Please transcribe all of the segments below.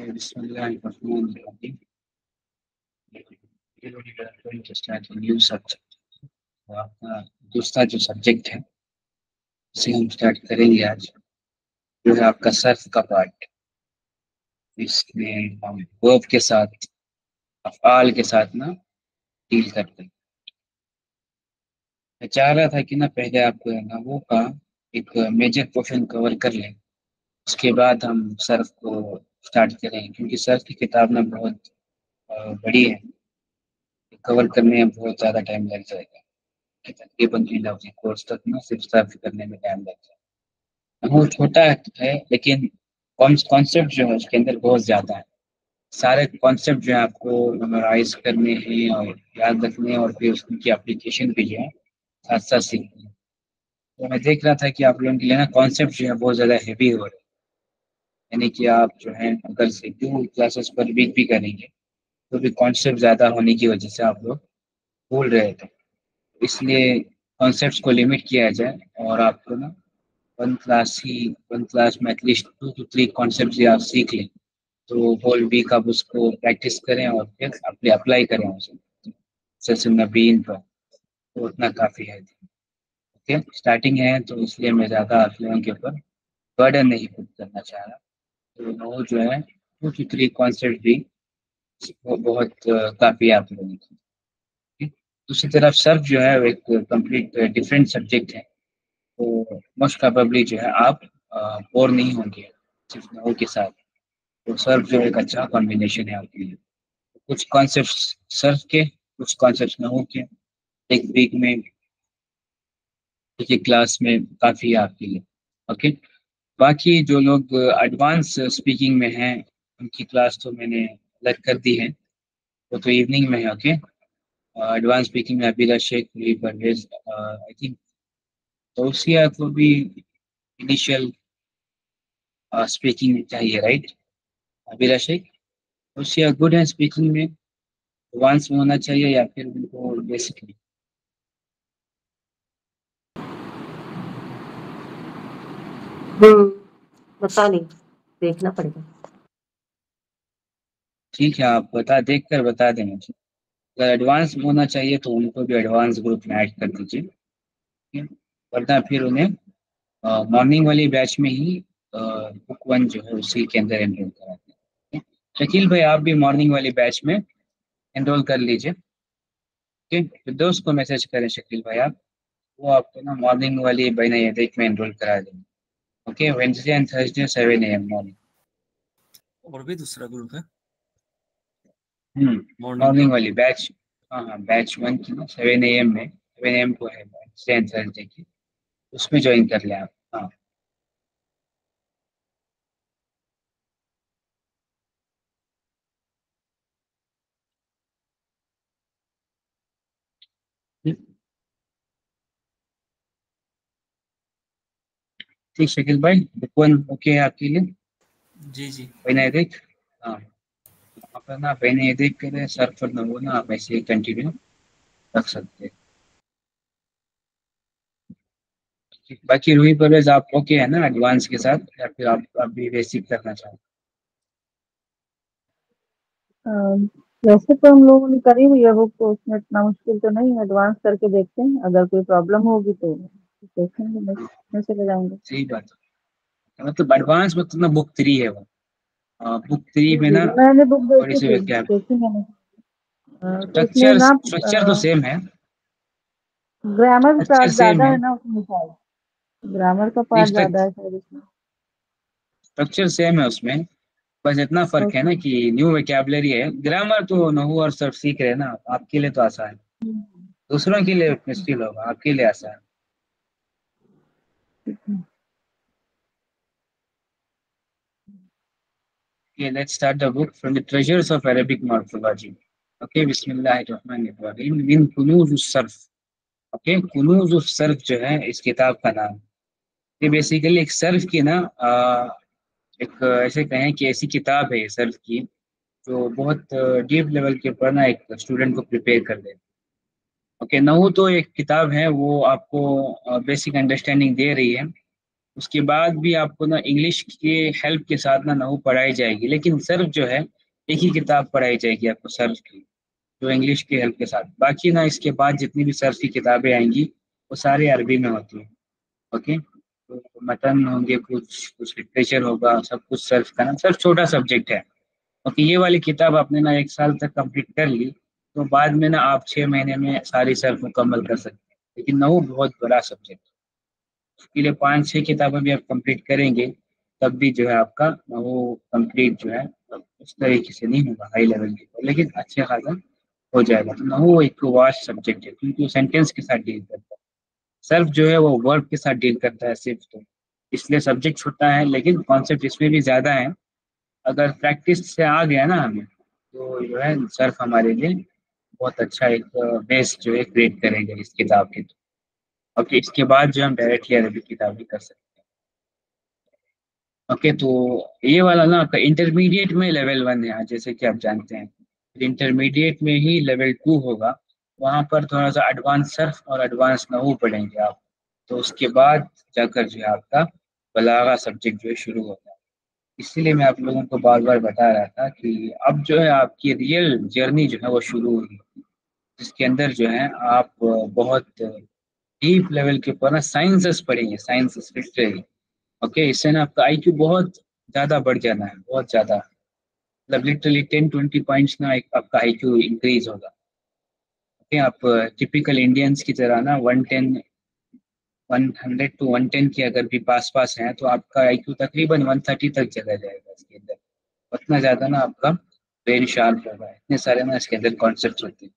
Bismillahirrahmanirrahim. Going to start a new subject. तो आपका दूसरा जो सब्जेक्ट है उसे हम स्टार्ट करेंगे आज, जो है आपका सर्फ का पार्ट। इसमें हम वर्ब के साथ, अफ़आल के साथ ना डील करते हैं। मैं चाह रहा था कि ना पहले आप ना वो का एक मेजर पोर्शन कवर कर लें, उसके बाद हम सर्फ को स्टार्ट करेंगे, क्योंकि सर्फ की किताब ना बहुत बड़ी है, कवर करने में बहुत ज़्यादा टाइम लग जाएगा। कि तकरीबन 3 कोर्स तक ना सिर्फ सर्फ करने में टाइम लग जाएगा। वो छोटा है लेकिन कॉन्सेप्ट जो है उसके अंदर बहुत ज़्यादा है। सारे कॉन्सेप्ट जो है आपको मेमोराइज करने हैं और याद रखने हैं, और फिर उसकी एप्लीकेशन भी जो है साथ साथ सीखनी है। तो मैं देख रहा था कि आप लोगों के लिए ना कॉन्सेप्ट जो है बहुत ज़्यादा हैवी हो रहे हैं। यानी कि आप जो है अगर से 2 क्लासेस पर वीक भी करेंगे तो भी कॉन्सेप्ट ज़्यादा होने की वजह से आप लोग भूल रहे थे। इसलिए कॉन्सेप्ट्स को लिमिट किया जाए और आपको ना 1 क्लास में एटलीस्ट 2 to 3 कॉन्सेप्ट आप सीख लें, तो होल वीक आप उसको प्रैक्टिस करें और फिर अपने अप्लाई करें उसे सेशन नबीन पर, तो उतना काफ़ी है। ओके, स्टार्टिंग है तो इसलिए मैं ज़्यादा आप लोगों के ऊपर बर्डन नहीं पुट करना चाह रहा। तो वो जो है 2 to 3 कॉन्सेप्ट भी वो बहुत काफ़ी है आप लोगों की। ठीक? दूसरी तरफ सर्फ जो है वो एक कंप्लीट डिफरेंट सब्जेक्ट है, तो मोस्ट प्रोबेबली जो है आप बोर नहीं होंगे सिर्फ नॉवल के साथ। तो सर्फ जो एक अच्छा कॉम्बिनेशन है आपके लिए। कुछ कॉन्सेप्ट सर्फ के, कुछ कॉन्सेप्ट नॉवल के, एक वीक में एक एक क्लास में काफ़ी है आपके लिए। ओके, बाकी जो लोग एडवांस स्पीकिंग में हैं उनकी क्लास तो मैंने अलग कर दी है, वो तो इवनिंग में है। ओके, एडवांस स्पीकिंग में अबीरा शेख, मुली परवेज, आई थिंक तौसिया को भी इनिशियल स्पीकिंग चाहिए, राइट? अबीरा शेख, तौसिया गुड है स्पीकिंग में, एडवांस में होना चाहिए या फिर उनको बेसिकली? पता नहीं, देखना पड़ेगा। ठीक है, आप देख कर बता दें मुझे। अगर एडवांस में होना चाहिए तो उनको भी एडवांस ग्रुप में ऐड कर दीजिए। ठीक है? वरना फिर उन्हें मॉर्निंग वाली बैच में ही बुक वन जो है उसी के अंदर एनरोल कराते हैं। ठीक है? शकील भाई, आप भी मॉर्निंग वाली बैच में एनरोल कर लीजिए। ठीक है? फिर दोस्त को मैसेज करें शकील भाई आप, वो आपको ना मॉर्निंग वाली बैन देख में एनरोल करा देंगे। Okay, Wednesday and Thursday 7 AM morning. और भी दूसरा ग्रुप है मॉर्निंग का? मॉर्निंग वाली बैच, हाँ हाँ, बैच वन की ना 7 AM में, 7 AM को है वेंसडे एंड थर्सडे की, उसमें ज्वाइन कर लें आप। हाँ, ठीक शकील भाई, बुक वन ओके है आपके लिए? जी जी। बैन देख, हाँ, आप ना बैन देख कर सर पर न वो ना आप ऐसे ही कंटिन्यू रख सकते हैं। बाकी रूही परवेज आप ओके है ना एडवांस के साथ, या फिर आप अभी बेसिक करना चाहते वैसे तो हम लोगों ने करी हुई है बुक, तो उसमें इतना मुश्किल तो नहीं है। एडवांस करके देखते हैं, अगर कोई प्रॉब्लम होगी तो देखेंगे, नेक्स्ट हैं? में चले जाएंगे। सही बात है, मतलब एडवांस मतलब ना बुक 3 है वो। बुक 3 में ना मैंने बुक थोड़ी देखी सी थी, क्या, देखी मैंने। तो उसमें स्ट्रक्चर ना स्ट्रक्चर तो सेम है, ग्रामर स्ट्रक्चर पार्ट सेम ज्यादा है, है ना उसमें शायद, ग्रामर का नहीं पार्ट ज्यादा है शायद उसमें। स्ट्रक्चर सेम है उसमें। बस इतना फर्क है ओके। ना कि न्यू वेकेबलरी है। ग्रामर तो नहू और सब सीख रहे हैं ना, आपके लिए तो आसान है, दूसरों के लिए मुश्किल होगा, आपके लिए आसान। Okay, let's start the book from the treasures of Arabic morphology. Okay, बिस्मिल्लाहिर्रहमानिर्रहीम min कुनूज सर्फ। ओके, कुनूज सर्फ जो है इस किताब का नाम। ये बेसिकली एक सर्फ की ना एक ऐसे कहें कि ऐसी किताब है ये सर्फ की, जो बहुत डीप लेवल के ऊपर ना एक स्टूडेंट को प्रिपेयर कर दे। ओके, नहू तो एक किताब है वो आपको बेसिक अंडरस्टैंडिंग दे रही है, उसके बाद भी आपको ना इंग्लिश के हेल्प के साथ ना नहू पढ़ाई जाएगी, लेकिन सर्फ जो है एक ही किताब पढ़ाई जाएगी आपको सर्फ की, जो इंग्लिश की हेल्प के साथ। बाकी ना इसके बाद जितनी भी सर्फ की किताबें आएंगी वो सारी अरबी में होती है। ओके, तो मतन होंगे, कुछ कुछ लिटरेचर होगा, सब कुछ सर्फ का ना, सर्फ छोटा सब्जेक्ट है। ओके, ये वाली किताब आपने ना 1 साल तक कंप्लीट कर ली तो बाद में ना आप 6 महीने में सारी सर्फ मुकम्मल कर सकते हैं। लेकिन नहू बहुत बड़ा सब्जेक्ट, उसके लिए 5-6 किताबें भी आप कंप्लीट करेंगे तब भी जो है आपका वो कंप्लीट जो है उस तरीके से नहीं होगा हाई लेवल के ऊपर, लेकिन अच्छे खासा हो जाएगा। तो वो एक वास्ट सब्जेक्ट है क्योंकि वो सेंटेंस के साथ डील करता है, सर्फ जो है वो वर्ब के साथ डील करता है सिर्फ। तो इसलिए सब्जेक्ट छोटा है लेकिन कॉन्सेप्ट इसमें भी ज़्यादा है। अगर प्रैक्टिस से आ गया ना हमें तो जो है सर्फ हमारे लिए बहुत अच्छा एक बेस जो है क्रिएट करेगा इस किताब के। ओके, इसके बाद जो हम डायरेक्टली अरबिक किताब भी कर सकते हैं। ओके, तो ये वाला ना आपका इंटरमीडिएट में लेवल 1 है, जैसे कि आप जानते हैं। इंटरमीडिएट में ही लेवल 2 होगा, वहाँ पर थोड़ा सा एडवांस सर्फ और एडवांस नहू पढ़ेंगे आप। तो उसके बाद जाकर जो है आपका बलागा सब्जेक्ट जो है शुरू होता है। इसीलिए मैं आप लोगों को बार बार बता रहा था कि अब जो है आपकी रियल जर्नी जो है वो शुरू हुई, जिसके अंदर जो है आप बहुत डीप लेवल के ऊपर ना साइंसेस पढ़ेंगे, साइंसेस लिटरेरी। ओके, इससे ना आपका आईक्यू बहुत ज़्यादा बढ़ जाना है, बहुत ज़्यादा, मतलब लिटरली 10-20 पॉइंट्स ना आपका आईक्यू इंक्रीज होगा। ओके, आप टिपिकल इंडियंस की तरह ना 100 to 110 के अगर भी पास पास हैं तो आपका आईक्यू तकरीबन 130 तक चला जाएगा इसके अंदर। उतना ज़्यादा ना आपका ब्रेन शार्प होगा, इतने सारे ना इसके अंदर कॉन्सेप्ट होते हैं।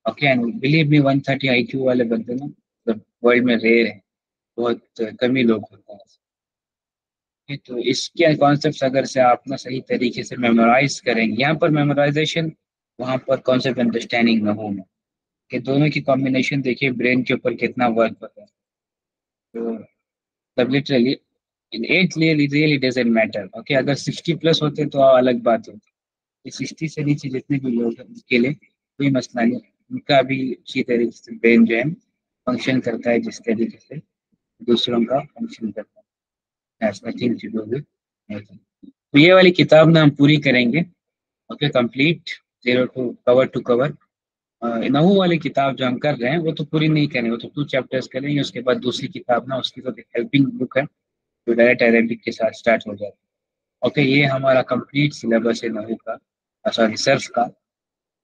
Okay, and believe me 130 IQ वाले बंदे ना मतलब वर्ल्ड में रेयर है, बहुत कम ही लोग होते हैं। तो इसके कॉन्सेप्ट्स अगर से आप ना सही तरीके से मेमोराइज करेंगे, यहाँ पर मेमोराइजेशन, वहाँ पर कॉन्सेप्ट अंडरस्टैंडिंग में होना, कि दोनों की कॉम्बिनेशन देखिए ब्रेन के ऊपर कितना वर्क होता है। तो तब literally in age really doesn't matter. Okay, अगर 60+ होते तो अलग बात होती। 60 से नीचे जितने भी लोग हैं उनके लिए कोई मसला नहीं, उनका भी अच्छी तरीके से ब्रेन जो है फंक्शन करता है जिस तरीके से दूसरों का फंक्शन करता है। Has nothing to do with anything। तो ये वाली किताब ना हम पूरी करेंगे। Okay, complete, zero to cover. नहू वाली किताब जो हम कर रहे हैं वो तो पूरी नहीं करेंगे, वो तो 2 चैप्टर्स करेंगे। उसके बाद दूसरी किताब ना उसकी तो हेल्पिंग बुक है जो डायरेक्ट अरेबिक के साथ स्टार्ट हो जाता है। ओके, ये हमारा कंप्लीट सिलेबस है नहू का, सॉरी सर्फ का,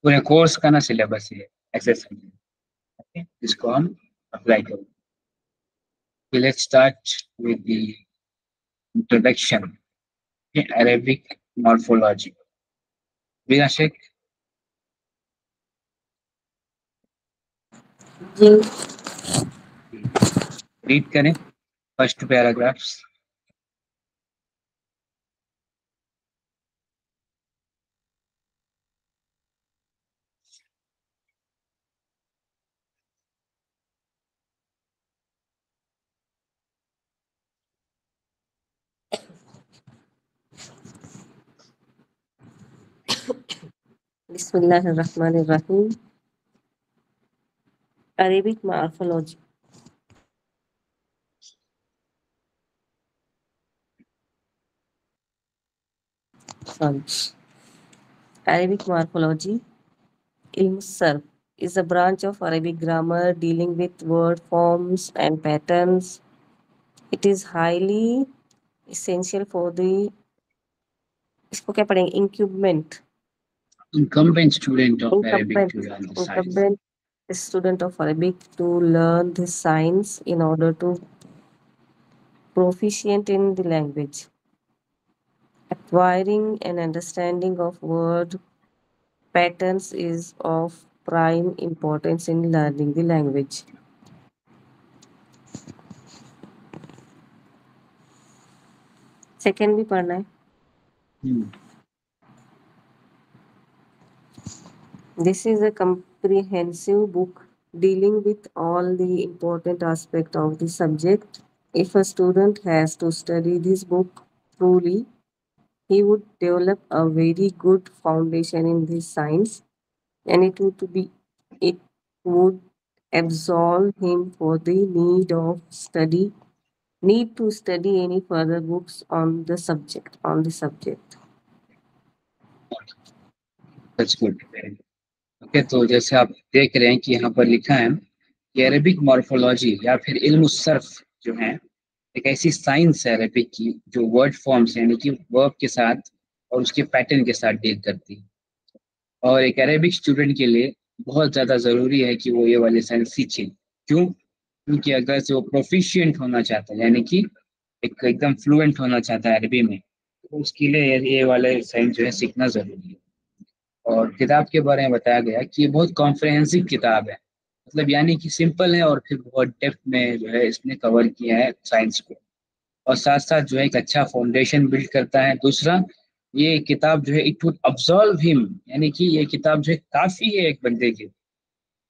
पूरे कोर्स का ना सिलेबस है, ऐसे समझिए। ओके, इसको हम अप्लाई करेंगे। Let's start with the introduction, Arabic morphology. बिना शक जी। रीड करें फर्स्ट पैराग्राफ्स। बिस्मिल्लाहिर्रहमानिर्रहीम। Arabic morphology. Sorry, Arabic morphology, ilm sarf, is a branch of Arabic grammar dealing with word forms and patterns. It is highly essential for the इसको क्या पढ़ेंगे incumbent Incumbent student of Arabic incumbent to learn the science. incumbent student of Arabic to learn this science in order to proficient in the language. Acquiring an understanding of word patterns is of prime importance in learning the language. Second भी पढ़ना है। This is a comprehensive book dealing with all the important aspects of the subject. If a student has to study this book truly, he would develop a very good foundation in this science, and it would absolve him for the need of study need to study any further books on the subject. That's good. Okay, तो जैसे आप देख रहे हैं कि यहाँ पर लिखा है कि अरेबिक मॉर्फोलॉजी या फिर इल्म सर्फ जो है एक ऐसी साइंस है अरेबिक की जो वर्ड फॉर्म्स यानी कि वर्ब के साथ और उसके पैटर्न के साथ डील करती है। और एक अरेबिक स्टूडेंट के लिए बहुत ज़्यादा ज़रूरी है कि वो ये वाले साइंस सीखे। क्यों? क्योंकि अगर से वो प्रोफिशिएंट होना चाहता है यानी कि एक एकदम फ्लुएंट होना चाहता है अरबी में, तो उसके लिए ये वाले साइंस जो है सीखना ज़रूरी है। और किताब के बारे में बताया गया कि ये बहुत कॉम्प्रहेंसिव किताब है, मतलब यानी कि सिंपल है और फिर बहुत डेप्थ में जो है इसने कवर किया है साइंस को, और साथ साथ जो है एक अच्छा फाउंडेशन बिल्ड करता है। दूसरा, ये किताब जो है इट वुड अब्सॉल्व हिम, यानी कि ये किताब जो है काफ़ी है एक बंदे के,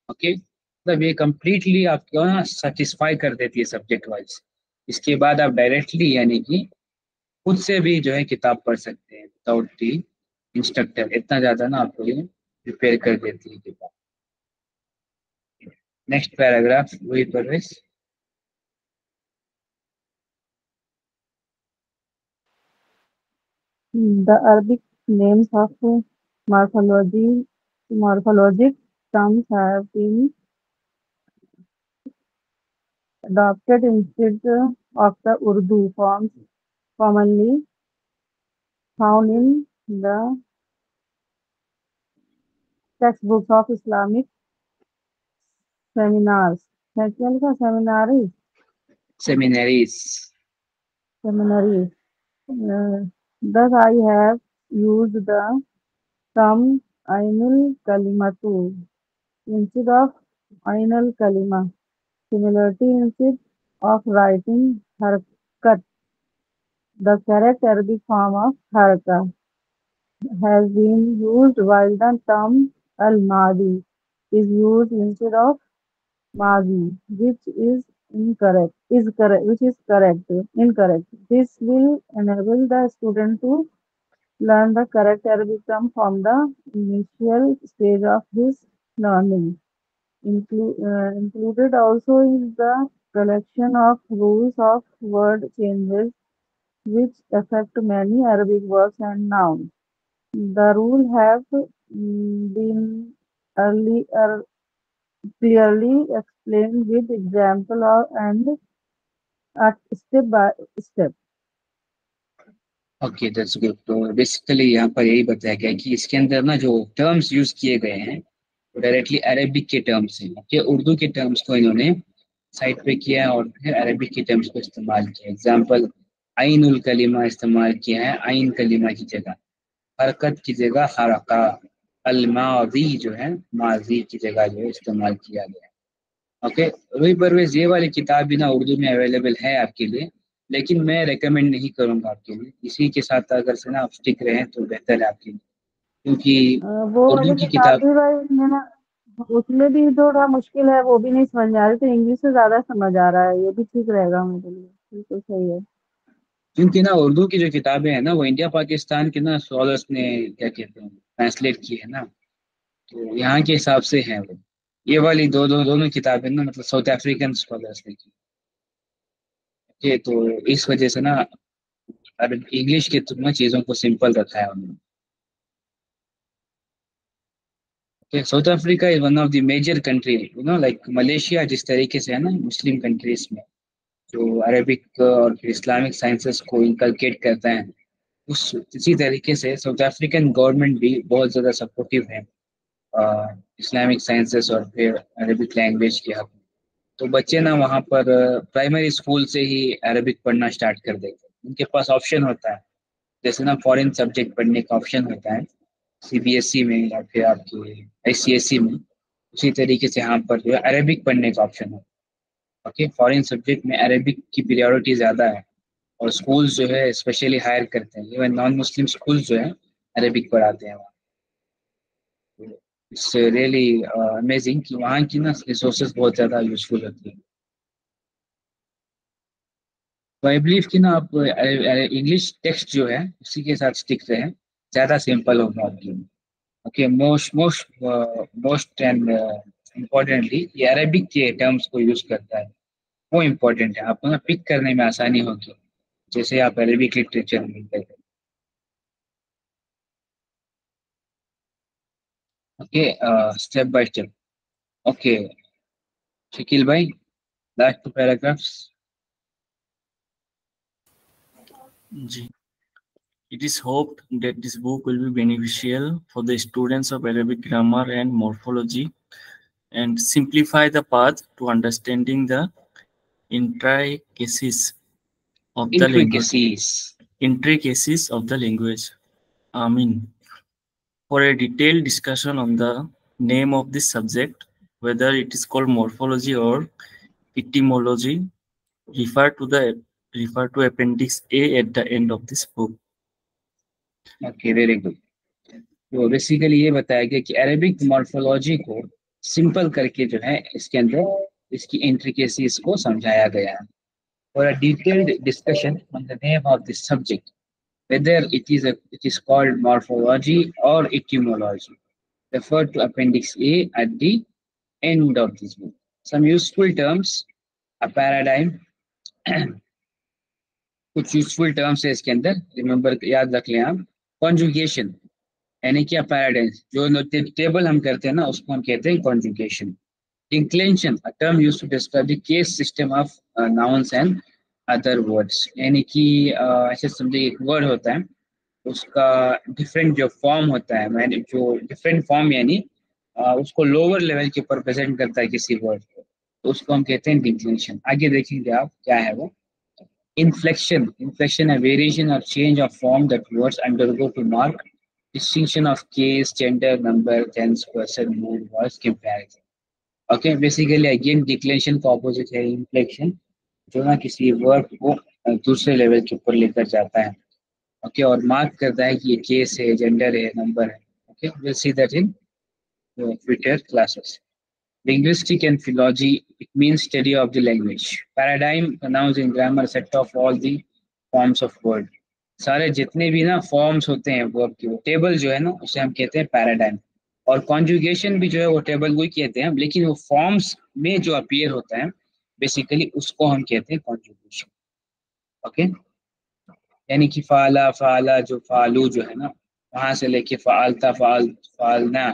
ओके, मतलब ये कम्प्लीटली आपको ना सेटिस्फाई कर देती है सब्जेक्ट वाइज। इसके बाद आप डायरेक्टली यानी कि खुद से भी जो है किताब पढ़ सकते हैं विदाउट दी इंस्ट्रक्टर, इतना ज़्यादा ना आपको ये प्रिपेयर कर देती है किताब। नेक्स्ट पैराग्राफ वही परवेश। The Arabic names of morphologic terms have been adopted instead of the Urdu forms commonly found in the textbooks of Islamic seminars. क्या लिखा? Seminaries. Seminaries. Thus, I have used the term Ainul Kalimatu instead of Ainul Kalima. Similarly, instead of writing Harkat, the correct Arabic form of Haraka has been used, while the term Al-Madi is used instead of Madi, which is incorrect. This will enable the student to learn the correct Arabic term from the initial stage of his learning. Included also is the collection of rules of word changes which affect many Arabic verbs and nouns. The rules have been earlier clearly explained with example and at step by step. Okay, that's good. तो basically यहाँ पर यही बताया गया कि इसके अंदर ना जो टर्म्स यूज किए गए हैं वो डायरेक्टली अरेबिक के टर्म्स हैं। ओके, उर्दू के टर्म्स को इन्होंने साइड पे किया है और फिर अरेबिक के टर्म्स को इस्तेमाल किया। एग्जाम्पल, आइनुल कलीमा इस्तेमाल किया है आइन कलीमा की जगह, हरकत की जगह हरका, अलमाजी जो है माजी की जगह जो है इस्तेमाल किया गया है। ओके, रूही परवेज ये वाली किताब भी ना उर्दू में अवेलेबल है आपके लिए, लेकिन मैं रेकमेंड नहीं करूंगा आपके लिए। इसी के साथ अगर से ना आप स्टिक रहें तो बेहतर है आपके लिए, क्योंकि वो उर्दू वाली की किताब किताब भी भाई मैंने उसमें भी थोड़ा मुश्किल है, वो भी नहीं समझ आ रही, तो इंग्लिश से ज्यादा समझ आ रहा है, ये भी ठीक रहेगा मेरे लिए, बिल्कुल सही है। क्योंकि ना उर्दू की जो किताबें हैं ना वो इंडिया पाकिस्तान के ना स्कॉलर्स ने क्या कहते हैं ट्रांसलेट की है ना, तो यहाँ के हिसाब से है वो। ये वाली दोनों किताबें ना मतलब साउथ अफ्रीकन स्कॉलर्स ने की है, तो इस वजह से ना इंग्लिश के तुलना चीज़ों को सिंपल रखा है उन्होंने। South Africa is one of the major country, like Malaysia जिस तरीके से है ना मुस्लिम कंट्रीज में जो अरेबिक और फिर इस्लामिक साइंसेस को इनकलकेट करता है, उस इसी तरीके से साउथ अफ्रीकन गवर्नमेंट भी बहुत ज़्यादा सपोर्टिव है इस्लामिक साइंसेस और फिर अरेबिक लैंग्वेज के हक में। तो बच्चे ना वहाँ पर प्राइमरी स्कूल से ही अरेबिक पढ़ना स्टार्ट कर देते हैं। उनके पास ऑप्शन होता है, जैसे ना फॉरेन सब्जेक्ट पढ़ने का ऑप्शन होता है सीबीएसई में या फिर आपके आईसीएसई में, उसी तरीके से यहाँ पर जो है अरेबिक पढ़ने का ऑप्शन है। ओके, फॉरेन सब्जेक्ट में अरेबिक की प्रायोरिटी ज़्यादा है और स्कूल्स जो है स्पेशली हायर करते हैं, इवन नॉन मुस्लिम स्कूल्स जो है अरेबिक पढ़ाते हैं वहाँ। इट्स रियली अमेजिंग कि वहाँ की ना रिसोर्सेज बहुत ज़्यादा यूजफुल होती है। तो आई बिलीव कि ना आप इंग्लिश टेक्स्ट जो है उसी के साथ स्टिक रहें, ज़्यादा सिंपल होगा आपके लिए। ओके, मोस्ट एंड इम्पोर्टेंटली ये अरेबिक के टर्म्स को यूज करता है, वो इम्पोर्टेंट है, आपको ना पिक करने में आसानी होगी जैसे आप अरेबिक लिटरेचर में करते। Okay, step by step. Okay Shakeel भाई, लास्ट 2 पैराग्राफ्स। जी, it is hoped that this book will be beneficial for the students of Arabic grammar and morphology and simplify the path to understanding the intricacies of the language. Intricacies of the language. Amin. For a detailed discussion on the name of this subject, whether it is called morphology or etymology, refer to Appendix A at the end of this book. Okay very good. तो basically ये बताया गया कि Arabic morphology को simple करके जो है इसके अंदर इसकी इंट्रिकेसीज को समझाया गया है। For a detailed discussion on the name of this subject, whether it is called morphology or etymology, refer to Appendix A at the end of this book. Some useful terms, a paradigm, कुछ useful terms है इसके अंदर, remember याद रख लें आप। Conjugation यानी क्या, पैराडाइम जो टेबल हम करते हैं ना उसको हम कहते हैं conjugation. Inflection, a term used to describe the case system of nouns and other words, यानी कि ऐसे समझिए एक वर्ड होता है उसका डिफरेंट जो फॉर्म होता है, मैंने जो डिफरेंट फॉर्म यानी उसको लोअर लेवल के ऊपर प्रेजेंट करता है किसी वर्ड को, तो उसको हम कहते हैं डिक्लेंशन। आगे देखेंगे आप क्या है वो। Inflection, a variation or change of form that words undergo to mark distinction of case, gender, number, tense, person, mood, voice, comparison. Okay, basically again declension का opposite है inflection, जो ना किसी वर्ड को दूसरे लेवल के ऊपर लेकर जाता है। ओके, और मार्क करता है कि ये केस है, जेंडर है, नंबर है। Okay, we'll see that in future classes. Linguistic and philology, it means study of the language. Paradigm, nouns in grammar, set of all the forms of word. सारे जितने भी ना फॉर्म्स होते हैं verb के, वो टेबल जो है ना उसे हम कहते हैं पैराडाइम। और कॉन्जुगेशन भी जो है वो टेबल को ही कहते हैं, लेकिन वो फॉर्म्स में जो अपीयर होता है बेसिकली उसको हम कहते हैं कॉन्जुगेशन। ओके, यानी कि फाला फाला जो फालू जो है ना, वहां से लेके फालता फालना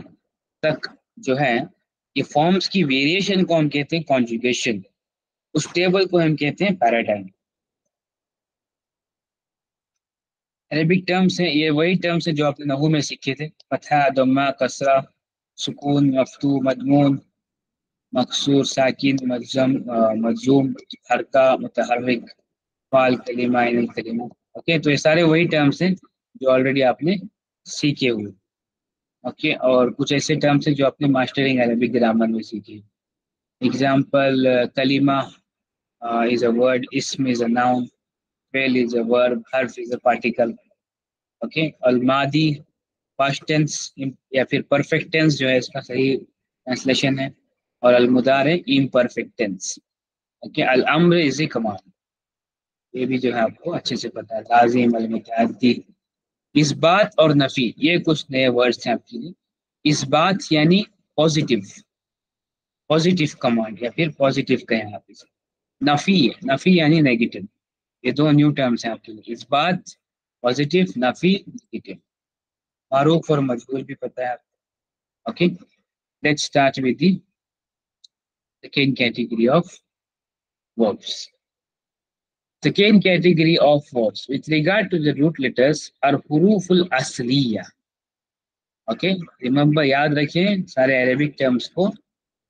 तक जो है, ये फॉर्म्स की वेरिएशन को हम कहते हैं कॉन्जुगेशन, उस टेबल को हम कहते हैं पैराडाइम। अरेबिक टर्म्स हैं, ये वही टर्म्स हैं जो आपने नहू में सीखे थे, फतहा, दम्मा, कसरा, सुकून, मफ्तू, मदमून, मकसूर, साकिन, मजूम, हरका, मुतहर्रिक, फाल, कलिमा, इनल कलिमा। ओके, तो ये सारे वही टर्म्स हैं जो ऑलरेडी आपने सीखे हुए। ओके, और कुछ ऐसे टर्म्स हैं जो आपने मास्टरिंग अरेबिक ग्रामर में सीखे। एग्जाम्पल, कलिमा is a word, ism is a noun, fail is a verb, harf is a particle. Okay, al-madi past tense या फिर perfect tense जो है इसका सही ट्रांसलेशन है, और al-mudari imperfect tense. Okay, al-amr is a command, ये भी जो है आपको अच्छे से पता है। लाजिम, al-mutaaddi, इस बात और नफी, ये कुछ नए वर्ड्स हैं आपके लिए। इस बात यानी पॉजिटिव कमांड या फिर पॉजिटिव कहें आप इसे। नफी यानी नेगेटिव, ये दो न्यू टर्म्स हैं आपके लिए। इस बात पॉजिटिव, नफी नेगेटिव। मारूफ और मजबूर भी पता है आपको। Okay, let's start with the second category of verbs. Second category of words with regard to the root letters are huruful asliya. Okay, remember, याद रखें सारे अरेबिक टर्म्स को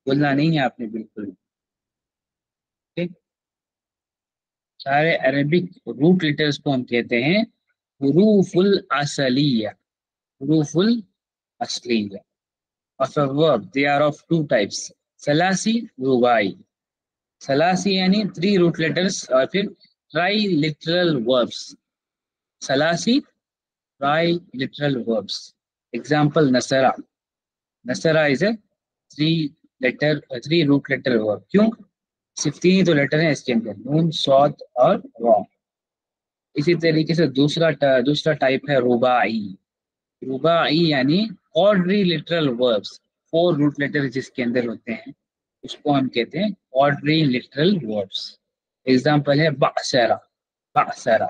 बोलना नहीं है आपने बिल्कुल। okay? सारे अरेबिक रूट लेटर्स को हम कहते हैं हुरूफुल असलिया, हुरूफुल असलिया। Of a verb, they are of two types, Salasi, रुबाई। Salasi यानी 3 रूट लेटर्स, और फिर ट्राइलिटरल वर्ब्स। सलासी, ट्राइलिटरल वर्ब्स। एग्जाम्पल, नसरा। नसरा is a 3 root letter verb. क्यों? सिर्फ 3 ही तो लेटर हैं इसके अंदर, नून, सौद और रॉ। इसी तरीके से दूसरा टाइप है रुबाई। रुबाई यानी क्वाड्रिलिटरल वर्ब्स, 4 रूट लेटर जिसके अंदर होते हैं उसको हम कहते हैं क्वाड्रिलिटरल वर्ब्स। एग्जाम्पल है बअसरा, बअसरा,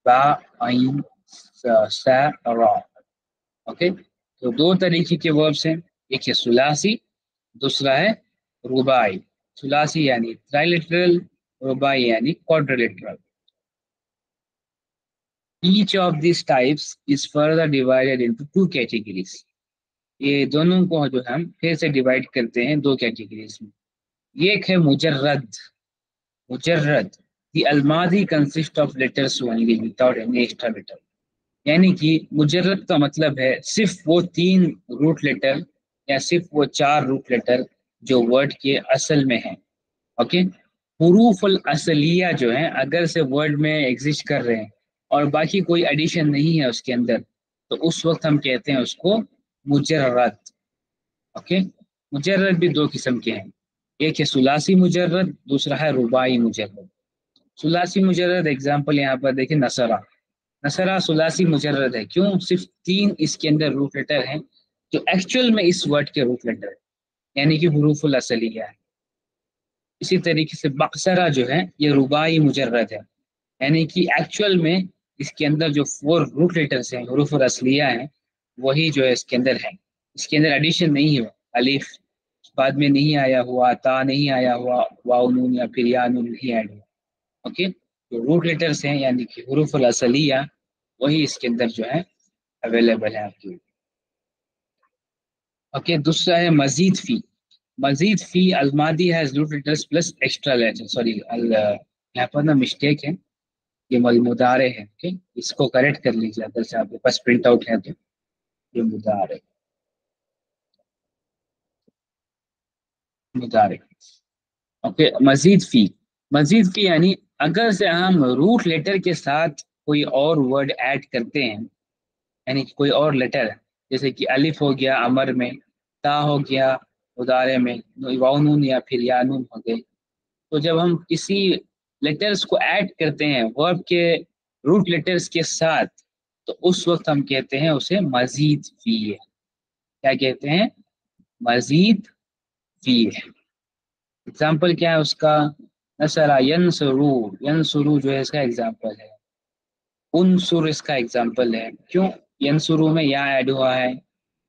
बा आइन सा रा। ओके, तो दो तरीके के वर्ब्स हैं, एक है सुलासी, दूसरा है रुबाई। सुलासी यानी ट्राइलिटरल, रुबाई यानी क्वाड्रिलिटरल। Each of these types is further divided into two categories. ये दोनों को जो हम फिर से डिवाइड करते हैं दो कैटेगरीज में। एक है मुजर्रद, मुजर्रद the almadi consists of letters only without any extra letter। यानी कि मुजर्रद का मतलब है सिर्फ वो 3 रूट लेटर या सिर्फ वो 4 रूट लेटर जो वर्ड के असल में हैं। ओके, हुरूफुल असलिया जो है अगर से वर्ड में एग्जिस्ट कर रहे हैं और बाकी कोई एडिशन नहीं है उसके अंदर, तो उस वक्त हम कहते हैं उसको मुजर्रद। ओके, मुजर्रद भी दो किस्म के हैं, एक है सुलासी मुजर्रद, दूसरा है रुबाई मुजर्रद। सुलासी मुजर्रद एग्जांपल यहाँ पर देखिए, नसरा, नसरा सुलासी मुजर्रद है, क्यों? सिर्फ 3 इसके अंदर रूट लेटर हैं जो एक्चुअल में इस वर्ड के रूट लेटर है, यानी कि हुरूफुल असलिया है। इसी तरीके से बक्सरा जो है ये रुबाई मुजर्रद है, यानी कि एक्चुअल में इसके अंदर जो 4 रूट लेटर्स हैं, हुरूफ असलिया हैं, वही जो है इसके अंदर है। इसके अंदर एडिशन नहीं हुआ, अलिफ बाद में नहीं आया हुआ, ता नहीं आया हुआ, वाव नून या फिर या नून नहीं ऐड हुआ। ओके, जो रूट लेटर्स हैं यानी कि हुरूफ असलिया वही इसके अंदर जो है अवेलेबल है आपकी। ओके, दूसरा है मजीद फी। मजीद फी अलमादी has root letters plus extra letter, sorry यहाँ पर ना मिस्टेक है, ये मुदारे है। ओके, इसको करेक्ट कर लीजिए अगर से आपके पास प्रिंट आउट है तो, ये मुदारे, मुदारे। ओके, मजीद फी, मजीद फी यानी अगर से हम रूट लेटर के साथ कोई और वर्ड ऐड करते हैं, यानी कि कोई और लेटर, जैसे कि अलिफ हो गया अमर में, ता हो गया मुदारे में, वाव नून या फिर या नून हो गए, तो जब हम किसी लेटर्स को ऐड करते हैं वर्ब के रूट लेटर्स के साथ, तो उस वक्त हम कहते हैं उसे मजीद फी है। क्या कहते हैं? मजीद फी है। एग्जाम्पल क्या है उसका? नसरा यनसरू, यनसरू जो है इसका एग्जाम्पल है। उनसुर इसका एग्जाम्पल है। क्यों? यनसुरू में या ऐड हुआ है,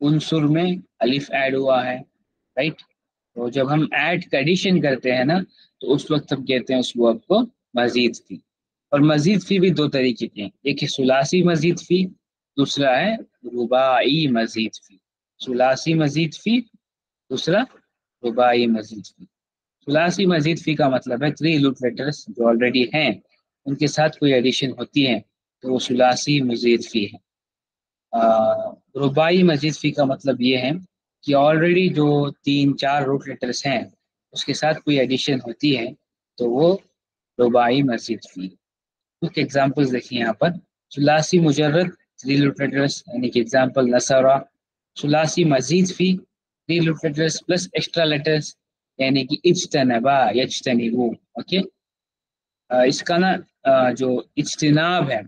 उनसुर में अलिफ ऐड हुआ है, राइट। तो जब हम ऐड का एडिशन करते हैं ना, तो उस वक्त हम कहते हैं उस वर्ब को मजीद फी। और मजीद फी भी दो तरीके के हैं, एक है सुलासी मजीद फी, दूसरा है रुबाई मजीद फी। सुलासी मजीद फी, दूसरा रुबाई मजीद फी। सुलासी मजीद फी का मतलब है 3 रूट लेटर्स जो ऑलरेडी हैं उनके साथ कोई एडिशन होती है तो वो सुलासी मजीद फी है। रुबाई मजीद फी का मतलब ये है कि ऑलरेडी जो 3-4 रूट लेटर्स हैं उसके साथ कोई एडिशन होती है तो वो रुबाई मजीद फी। कुछ एग्जांपल्स देखिए यहाँ पर। सुलासी मुजर्रद 3 रूट लेटर्स, यानी कि एग्जांपल नसरा। सुलासी मजीद फी 3 root letters plus extra letters, यानी कि इज्तनबा यज्तनिबू। ओके, इसका ना जो इज्तिनाब है,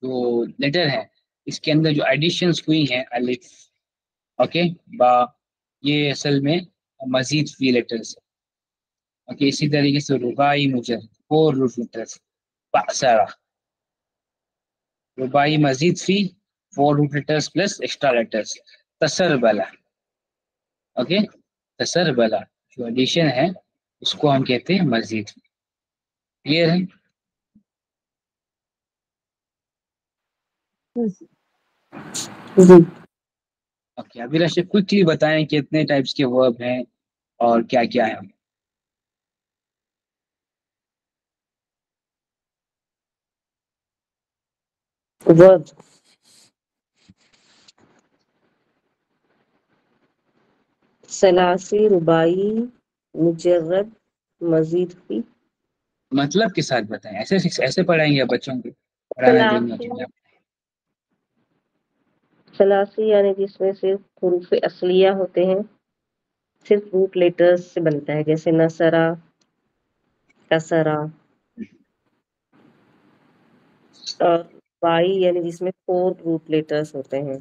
जो लेटर है, इसके अंदर जो एडिशंस हुई हैं अलिफ, ओके, बा, ये असल में मजीद फी लेटर्स है। ओके, इसी तरीके से रुबाई मुजर्रद 4 रूट लेटर्स, बअसरा। रुबाई मजीद फी 4 root letters plus extra letters, तसरबला। ओके, तसरबला जो एडिशन है उसको हम कहते हैं मजीद। क्लियर है? जी। ओके, अभिलाष क्विकली बताएं कितने टाइप्स के वर्ब हैं और क्या क्या है। वर्ब सलासी, रुबाई, मुजर्रद, मजीद फी। मतलब के साथ बताएं, ऐसे ऐसे पढ़ाएंगे आप बच्चों को, पढ़ाना देंगे सलासी, सलासी यानी जिसमें सिर्फ हुरूफ असलिया होते हैं, सिर्फ रूट लेटर्स से बनता है, जैसे नसरा, कसरा। और बाई यानी जिसमें 4 रूट लेटर्स होते हैं,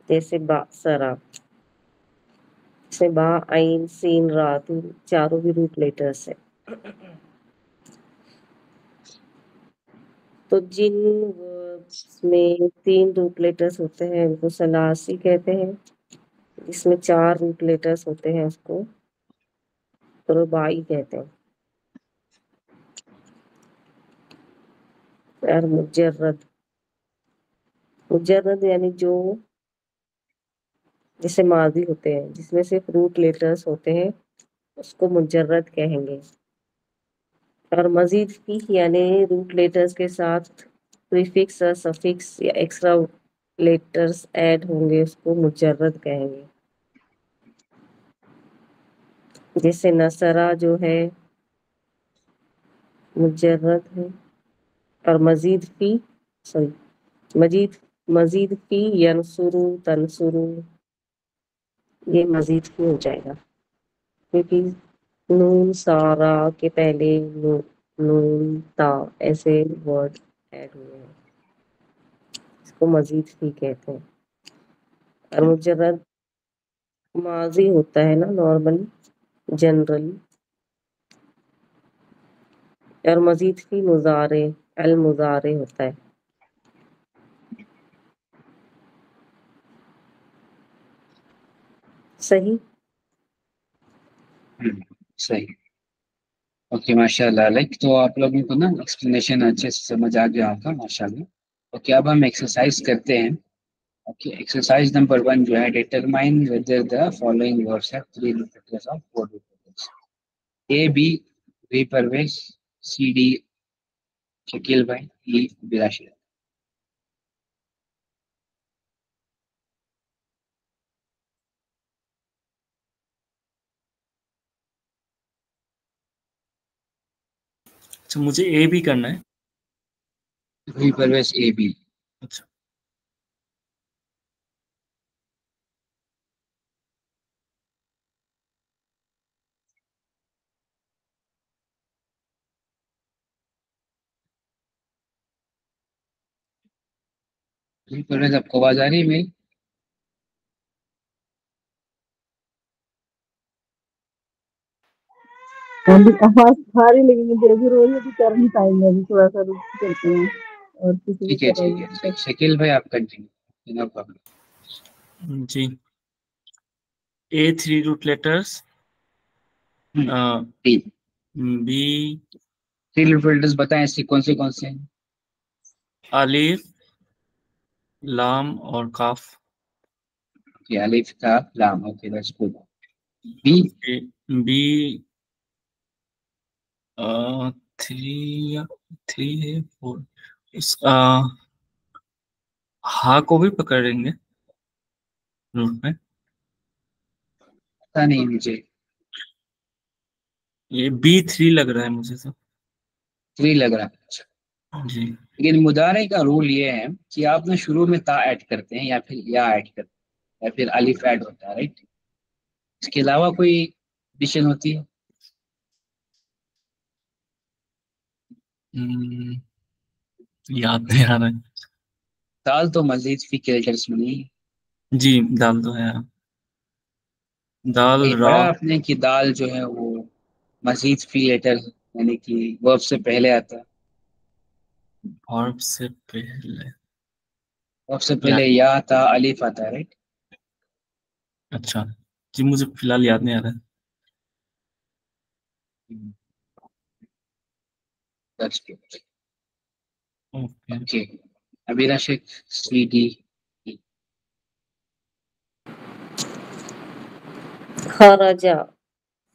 जैसे बासरा। इसमें बा, आइन, सीन, रा, तो चारों भी रूट लेटर्स है। तो जिन वर्ब्स में 3 रूट लेटर्स होते हैं उनको सलासी कहते हैं। इसमें 4 रूट लेटर्स होते हैं उसको रुबाई कहते हैं। और मुजर्रद, मुजर्रद यानी जो जैसे माजी होते हैं जिसमें सिर्फ रूट लेटर्स होते हैं उसको मुजर्रद कहेंगे। और मजीद फी यानी रूट लेटर्स के साथ प्रीफिक्स और सफिक्स या एक्स्ट्रा लेटर्स ऐड होंगे उसको मुजर्रद कहेंगे। जैसे नसरा जो है मुजर्रद है। और मजीद फी, सॉरी, मजीद मजीद फी यनसुरु, तनसुरु, ये मजीद फी हो जाएगा क्योंकि नून सारा के पहले नून ता ऐसे वर्ड ऐड हुए हैं, इसको मजीद फी कहते हैं। और मुजर्रद माजी होता है ना नॉर्मली, जनरली। और मजीद फी मुजारे, अल मुजारे होता है। सही। सही। ओके माशाल्लाह। लाइक तो आप लोगों को ना एक्सप्लेनेशन अच्छे से समझ आ गया होगा माशाल्लाह। ओके अब हम एक्सरसाइज करते हैं। ओके एक्सरसाइज नंबर 1 जो है, determine whether the following words have 3 letters of 4 letters. A B, B Parvesh, C D Shakeel भाई, ई बिलाशर। अच्छा, मुझे ए भी करना है। B Parvesh A B. अच्छा, बी परवेश आपको आवाज आ रही है मेरी? अभी आवाज आ रही लेकिन मुझे भी रोज अभी कर नहीं पाएंगे, अभी थोड़ा सा रुक के करते हैं और किसी को ठीक है ठीक कराइए। है, शकील भाई आप कंटिन्यू, नो प्रॉब्लम। जी। A 3 root letters, D B 3 letters बताएं, ऐसे कौन से हैं? अलिफ, लाम और काफ। ओके अलिफ का लाम, okay that's good. B B 3 3 है 4। इस हा को भी पकड़ेंगे रूट में। पता नहीं मुझे, ये B3 लग रहा है मुझे तो। 3 लग रहा है। जी। लेकिन मुदारे का रूल ये है कि आप ना शुरू में ता ऐड करते हैं या फिर या ऐड करते हैं या फिर अलिफ ऐड होता है, राइट? इसके अलावा कोई एडिशन होती है? हम्म, याद नहीं आ रहा है। दाल तो मजीद फी के लेटर्स में नहीं है। जी, दाल तो है। दाल, कहीं रा। पढ़ा आपने कि दाल जो है वो मजीद फी लेटर यानी कि वर्ब से पहले आता है? वर्ब से पहले। वर्ब से या पहले या था अलिफ आता है, राइट? अच्छा, जी मुझे फिलहाल याद नहीं आ रहा है। That's good. ओके। ओके अभी राशिक सी डी। खरजा,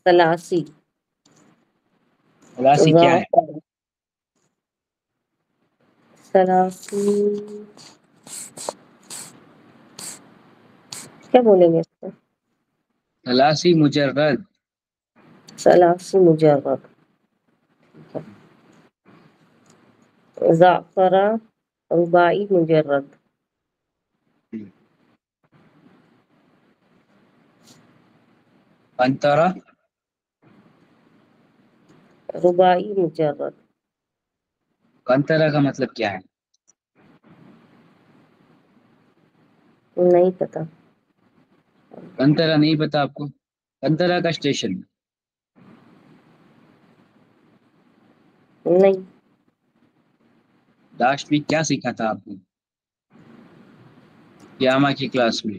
सलासी, खलासी क्या है? ज़ाफ़र, सलासी, क्या बोलेंगे इसको? खलासी मुजर्रद। सलासी मुजर्रद। ज़ाफ़रा, रुबाई मुजर्रद। अंतरा। रुबाई मुजर्रद। कंतरा का मतलब क्या है? नहीं पता। कंतरा नहीं पता आपको? कंदरा का स्टेशन। नहीं। लास्ट वीक क्या सीखा था आपने यामा की क्लास में,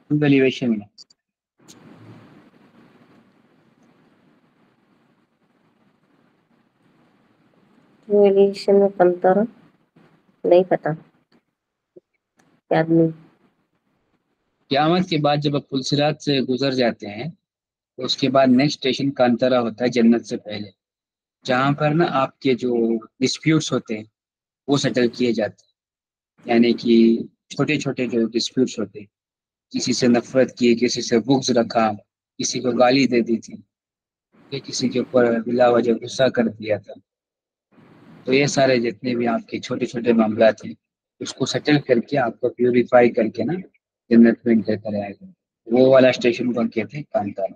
एलिवेशन में? एलिवेशन में कंतर नहीं पता, याद नहीं। क़यामत के बाद जब आप पुलसिरात से गुजर जाते हैं तो उसके बाद नेक्स्ट स्टेशन कांतारा होता है, जन्नत से पहले, जहाँ पर ना आपके जो डिस्प्यूट्स होते हैं वो सेटल किए जाते हैं। यानी कि छोटे छोटे जो डिस्प्यूट्स होते हैं, किसी से नफरत की, किसी से बुग्ज रखा, किसी को गाली दे दी थी, या किसी के ऊपर बिला वजह गुस्सा कर दिया था, तो ये सारे जितने भी आपके छोटे छोटे मामला थे उसको सेटल करके आपको प्यूरिफाई करके ना जन्नत में एंटर कराएगा। वो वाला स्टेशन को कहते हैं कांतारा।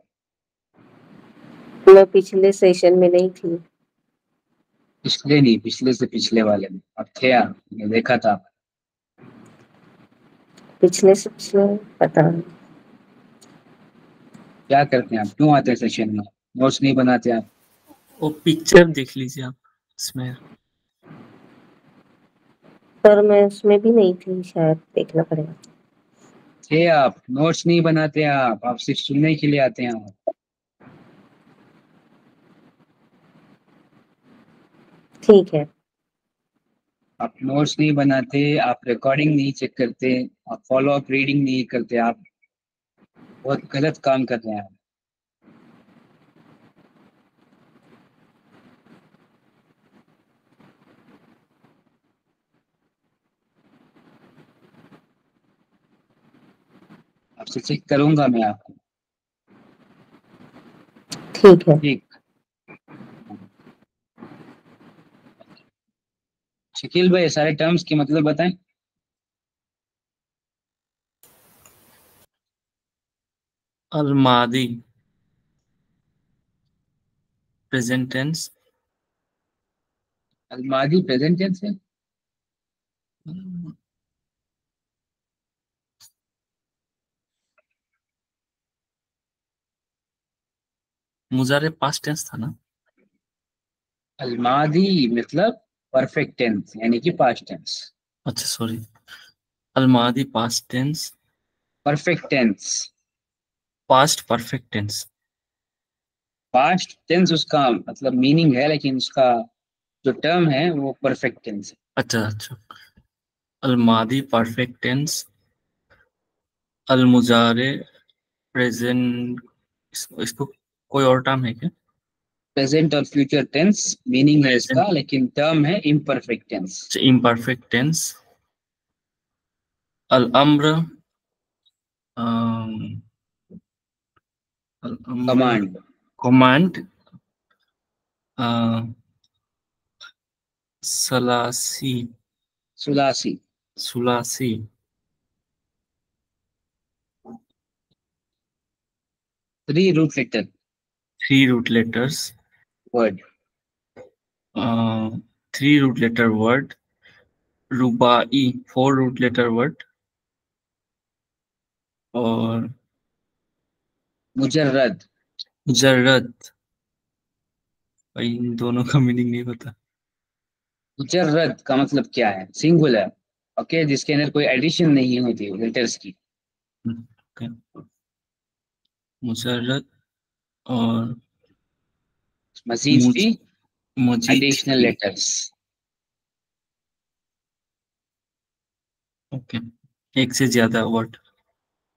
मैं पिछले सेशन में नहीं थी। पिछले नहीं, पिछले से पिछले वाले में अब थे आप, मैं देखा था। पिछले से पिछले पता नहीं। क्या करते हैं आप, क्यों आते हैं सेशन में, नोट्स नहीं बनाते आप? वो पिक्चर देख लीजिए आप इसमें। पर मैं उसमें भी नहीं थी, शायद देखना पड़ेगा। थे आप, नोट्स नहीं बनाते आप सिर्फ सुनने के लिए आते हैं आप। ठीक है। आप नोट्स नहीं बनाते, आप रिकॉर्डिंग नहीं चेक करते, आप फॉलो अप रीडिंग नहीं करते, आप बहुत गलत काम कर रहे हैं आप। आपसे चेक करूंगा मैं आपको। ठीक है। ठीक। शकील भाई सारे टर्म्स के मतलब बताएं। अलमादी प्रेजेंट टेंस, अलमादी प्रेजेंट टेंस है। मुजारे पास्ट टेंस था ना? अलमादी मतलब परफेक्ट टेंस यानी कि पास्ट टेंस। अच्छा सॉरी, अलमादी past tense, perfect tense, past perfect tense. Past tense उसका मतलब मीनिंग है, लेकिन उसका जो टर्म है वो परफेक्ट टेंस है। अच्छा अच्छा, अलमादी परफेक्ट टेंस, अलमुजारे प्रेजेंट, इसको कोई और टर्म है क्या? प्रेजेंट और फ्यूचर टेंस मीनिंग है इसका, लेकिन टर्म है इम्परफेक्ट टेंस। इम्परफेक्ट टेंस, अल अम्र, कमांड, कमांड, सलासी, सुलासी, सुलासी, 3 root letter 3 root letters, word, 3 root letter word, रुबाई 4 root letter word, और मुजर्रद। मुजर्रद, भाई इन दोनों का मीनिंग नहीं पता। मुजर्रद का मतलब क्या है, सिंगुलर, ओके, जिसके अंदर कोई एडिशन नहीं होती लेटर्स की। okay. मुजर्रद और मजीद मुज भी मजीद एडिशनल भी, लेटर्स। ओके, एक से ज्यादा वर्ड।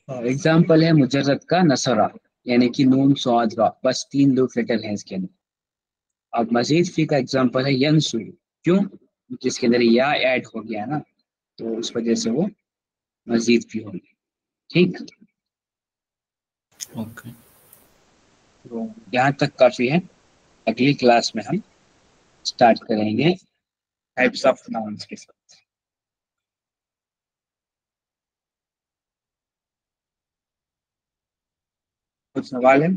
एग्जाम्पल है मुजर्रद का नसरा, यानी कि नून स्वाद रा, बस 3 रूट लेटर हैं इसके अंदर। अब मजीद फी का एग्जाम्पल है यंसु, क्यों, जिसके अंदर या ऐड हो गया ना, तो उस वजह से वो मजीद फी होगी। ठीक, ओके, तो यहाँ तक काफी है। अगली क्लास में हम स्टार्ट करेंगे टाइप्स ऑफ नाउन्स के साथ। कुछ सवाल है?